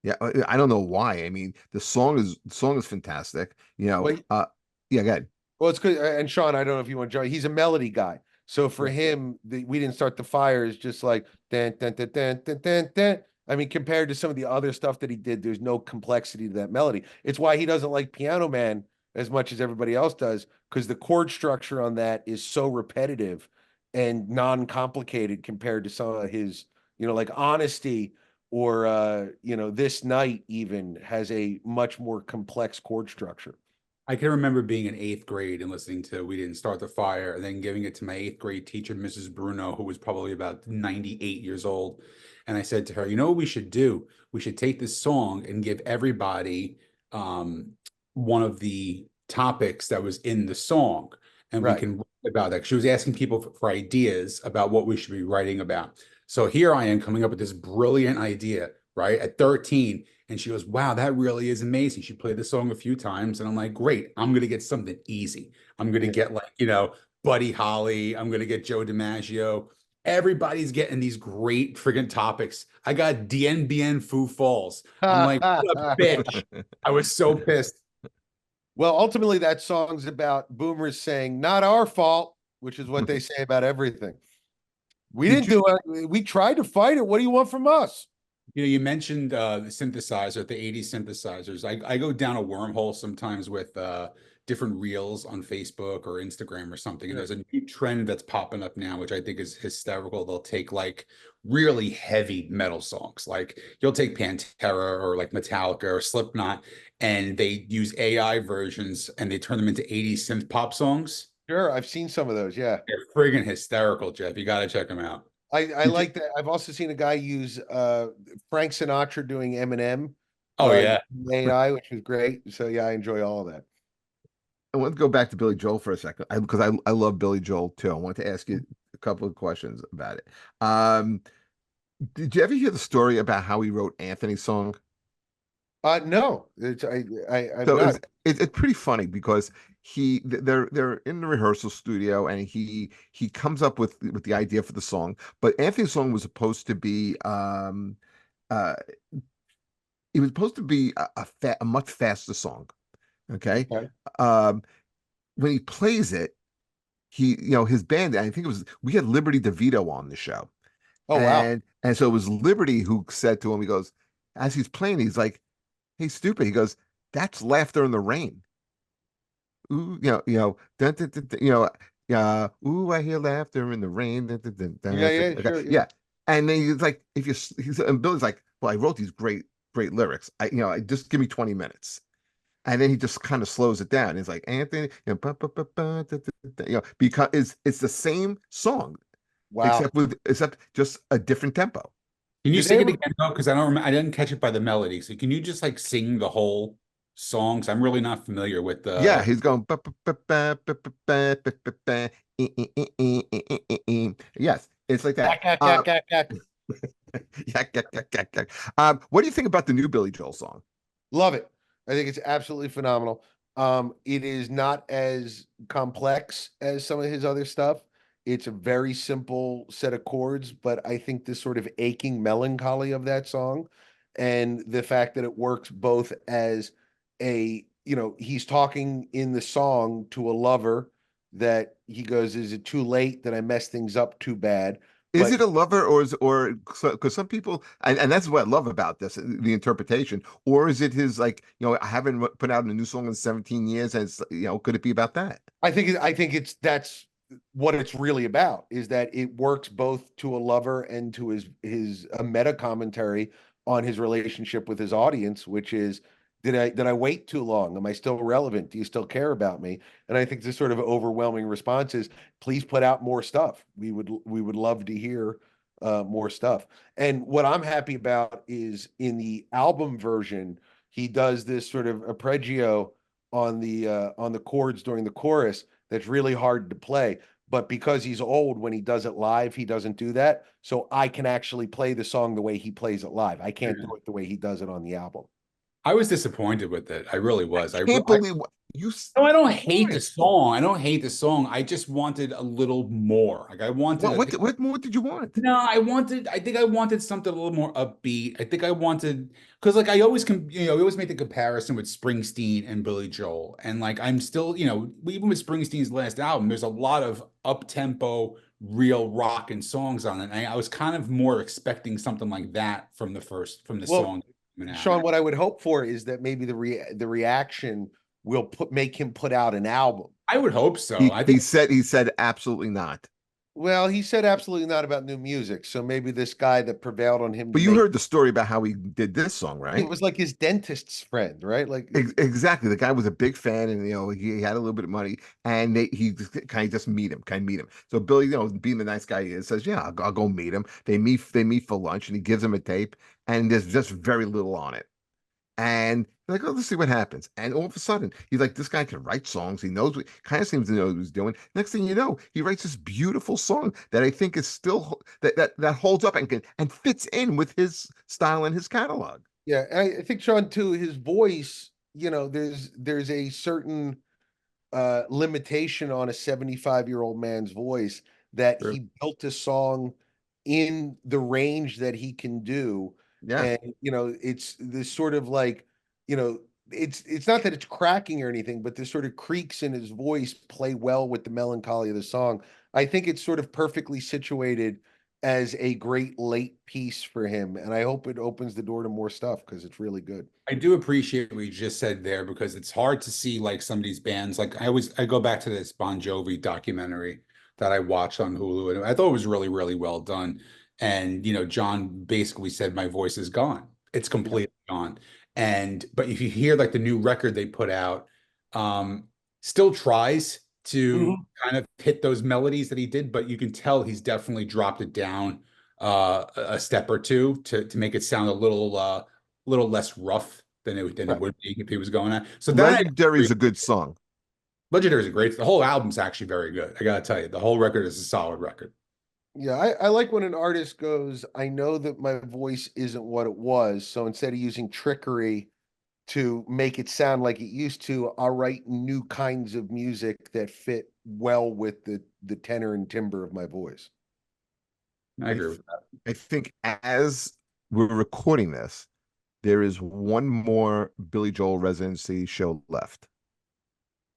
Yeah, I don't know why. I mean, the song is fantastic. Well, Yeah, go ahead. well, it's good. And Sean, I don't know if you want to join. He's a melody guy, so for Yeah. him, we didn't start the fire is just like dun, dun, dun, dun, dun, dun, dun. I mean, compared to some of the other stuff that he did, there's no complexity to that melody. It's why he doesn't like Piano Man as much as everybody else does, because the chord structure on that is so repetitive and non-complicated compared to some of his, like Honesty or This Night even has a much more complex chord structure. I can remember being in eighth grade and listening to We Didn't Start the Fire, and then giving it to my eighth grade teacher, Mrs. Bruno, who was probably about 98 years old. And I said to her, you know what we should do? We should take this song and give everybody one of the topics that was in the song, and we Right. can write about that. She was asking people for ideas about what we should be writing about. So here I am coming up with this brilliant idea, right? At 13. And she goes, wow, that really is amazing. She played the song a few times. And I'm like, great, I'm going to get something easy. I'm going to Yeah. get like, Buddy Holly. I'm going to get Joe DiMaggio. Everybody's getting these great friggin' topics. I got DNBN Foo Falls. I'm like, what a bitch. I was so pissed. Well, ultimately, that song's about boomers saying, not our fault, which is what they say about everything. We Did didn't you? do it. We tried to fight it. What do you want from us? You mentioned the synthesizer, the 80s synthesizers. I go down a wormhole sometimes with different reels on Facebook or Instagram or something. And Sure. there's a new trend that's popping up now, which I think is hysterical. They'll take like really heavy metal songs. Like you'll take Pantera or like Metallica or Slipknot, and they use AI versions and they turn them into 80s synth pop songs. Sure, I've seen some of those. Yeah. They're friggin' hysterical, Jeff. You got to check them out. I Did you? like that. I've also seen a guy use Frank Sinatra doing Eminem Oh, yeah. AI, which was great. So yeah, I enjoy all of that. I want to go back to Billy Joel for a second because I love Billy Joel too. I want to ask you a couple of questions about it. Um, did you ever hear the story about how he wrote Anthony's song? No, I've So not. it's pretty funny because they're in the rehearsal studio and he comes up with the idea for the song, but Anthony's song was supposed to be uh it was supposed to be a much faster song. Okay. Okay. Um, when he plays it, his band, I think it was we had Liberty DeVito on the show. Oh wow. And so it was Liberty who said to him, he goes, as he's playing, he's like, "Hey, stupid." He goes, "That's Laughter in the Rain." Ooh, dun, dun, dun, dun, yeah, ooh, I hear laughter in the rain. Dun, dun, dun, Yeah, dun, dun. yeah, Okay, sure. Yeah. yeah. And then he's like, and Billy's like, well, I wrote these great lyrics. I just give me 20 minutes. And then he just kind of slows it down. He's like, Anthony, because it's the same song, Wow. except just a different tempo. Can you Did they sing it ever? again though? Because I didn't catch it by the melody. So can you just like sing the whole song? 'Cause I'm really not familiar with Yeah, the. he's going yes, it's like that. Yak, yak, yak, yak, yak. What do you think about the new Billy Joel song? Love it. I think it's absolutely phenomenal. It is not as complex as some of his other stuff. It's a very simple set of chords, but I think the sort of aching melancholy of that song and the fact that it works both as he's talking in the song to a lover that he goes, is it too late that I messed things up too bad? Is But it a lover or is or because some people and that's what I love about this, the interpretation, or is it his like, I haven't put out a new song in 17 years and it's, could it be about that? I think it's that's what it's really about, is that it works both to a lover and to his a meta commentary on his relationship with his audience, which is, did I wait too long? Am I still relevant? Do you still care about me? And I think the sort of overwhelming response is, please put out more stuff. We would love to hear more stuff. And what I'm happy about is in the album version, he does this sort of arpeggio on the chords during the chorus that's really hard to play. But because he's old, when he does it live, he doesn't do that. So I can actually play the song the way he plays it live. I can't do it the way he does it on the album. I was disappointed with it. I really I was. can't believe you No, I don't hate the saw it. song. I don't hate the song. I just wanted a little more. Like I wanted, What I what think, what more did you want? no, I think I wanted something a little more upbeat. I think I wanted, because like I always we always make the comparison with Springsteen and Billy Joel. And like I'm still, even with Springsteen's last album, there's a lot of up-tempo, real rock and songs on it. And I was kind of more expecting something like that from the Well, song coming out. Sean, what I would hope for is that maybe the reaction will make him put out an album. I would hope so. He I he think said he said absolutely not. Well, he said absolutely not about new music. So maybe this guy that prevailed on him to But you make heard the story about how he did this song, it right? was like his dentist's friend, right? Like, Exactly. The guy was a big fan, and he had a little bit of money, and he kind of just kind of meet him. So Billy, being the nice guy he is, says, "Yeah, I'll go meet him." They meet for lunch, and he gives him a tape, and there's just very little on it. And they're like, oh, let's see what happens. And all of a sudden, he's like, this guy can write songs. He knows what kind of seems to know what he's doing. Next thing you know, he writes this beautiful song that I think is still that holds up and fits in with his style and his catalog. yeah, I think Sean too, his voice, there's a certain limitation on a 75-year-old man's voice, that Sure. he built a song in the range that he can do. Yeah. And it's this sort of like, you know it's not that it's cracking or anything, but the sort of creaks in his voice play well with the melancholy of the song. I think it's sort of perfectly situated as a great late piece for him, and I hope it opens the door to more stuff because it's really good. I do appreciate what you just said there, because it's hard to see like some of these bands. Like I go back to this Bon Jovi documentary that I watched on Hulu, and I thought it was really, really well done. And John basically said, "My voice is gone. It's Yeah. completely gone." And but if you hear like the new record they put out, still tries to Mhm. kind of hit those melodies that he did, but you can tell he's definitely dropped it down a step or two to make it sound a little less rough than it Right. would be if he was going on. So that Legendary is a good song. Legendary is a great. The whole album's actually very good. I gotta tell you, the whole record is a solid record. Yeah, I like when an artist goes, I know that my voice isn't what it was, so instead of using trickery to make it sound like it used to, I'll write new kinds of music that fit well with the tenor and timbre of my voice. I I agree th with that. I think as we're recording this, there is one more Billy Joel residency show left.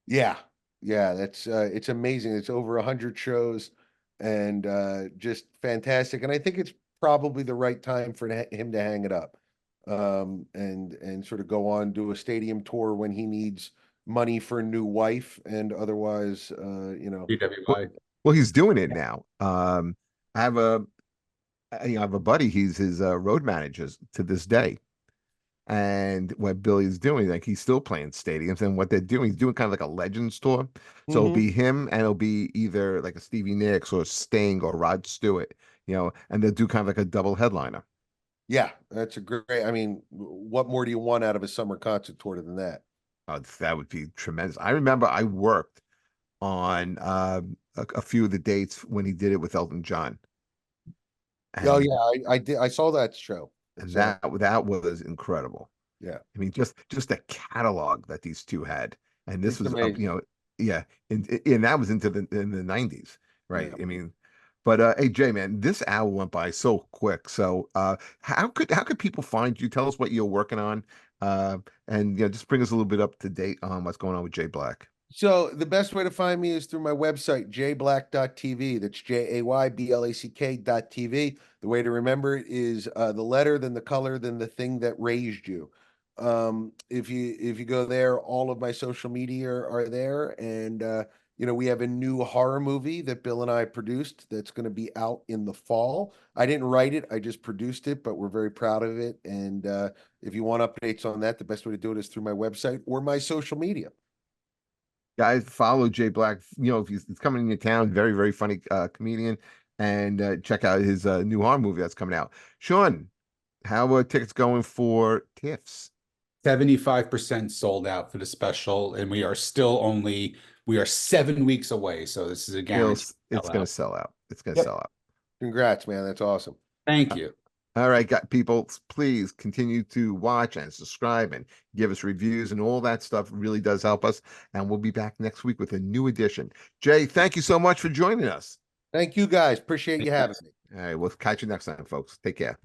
Yeah, yeah, that's it's amazing. It's over 100 shows, and just fantastic. And I think it's probably the right time for him to hang it up, and sort of go on, do a stadium tour when he needs money for a new wife, and otherwise, Well, PWI. well, he's doing it now. I have I have a buddy. He's his road manager to this day. And what Billy's doing, like he's still playing stadiums, and what they're doing, he's doing kind of like a Legends tour. So it'll hmm be him, and it'll be either like a Stevie Nicks or Sting or Rod Stewart, and they'll do kind of like a double headliner. Yeah, that's a great. I mean, what more do you want out of a summer concert tour than that? That would be tremendous. I remember I worked on a few of the dates when he did it with Elton John, Oh and yeah, I did. I saw that show. and It's that was incredible. yeah, I mean, just the catalog that these two had, and this it's was amazing. yeah, and that was into the in the 90s, right? Yeah. I mean, but hey Jay, man, this hour went by so quick. So how could people find you? Tell us what you're working on, and just bring us a little bit up to date on what's going on with Jay Black. So the best way to find me is through my website, jblack.tv. That's JAYBLACK.tv. The way to remember it is the letter, then the color, then the thing that raised you. If you go there, all of my social media are there, and we have a new horror movie that Bill and I produced that's going to be out in the fall. I didn't write it, I just produced it, but we're very proud of it. And if you want updates on that, the best way to do it is through my website or my social media. Guys, follow Jay Black. If he's coming into town, very, very funny comedian. And check out his new horror movie that's coming out. Sean, how are tickets going for TIFFs? 75% sold out for the special, and we are 7 weeks away. So this is a guarantee It's going sellout. to sell out. It's going to Yep. sell out. Congrats, man. That's awesome. Thank you. All right, people, please continue to watch and subscribe and give us reviews, and all that stuff really does help us. And we'll be back next week with a new edition. Jay, thank you so much for joining us. Thank you guys. Appreciate you having me. All right, we'll catch you next time, folks. Take care.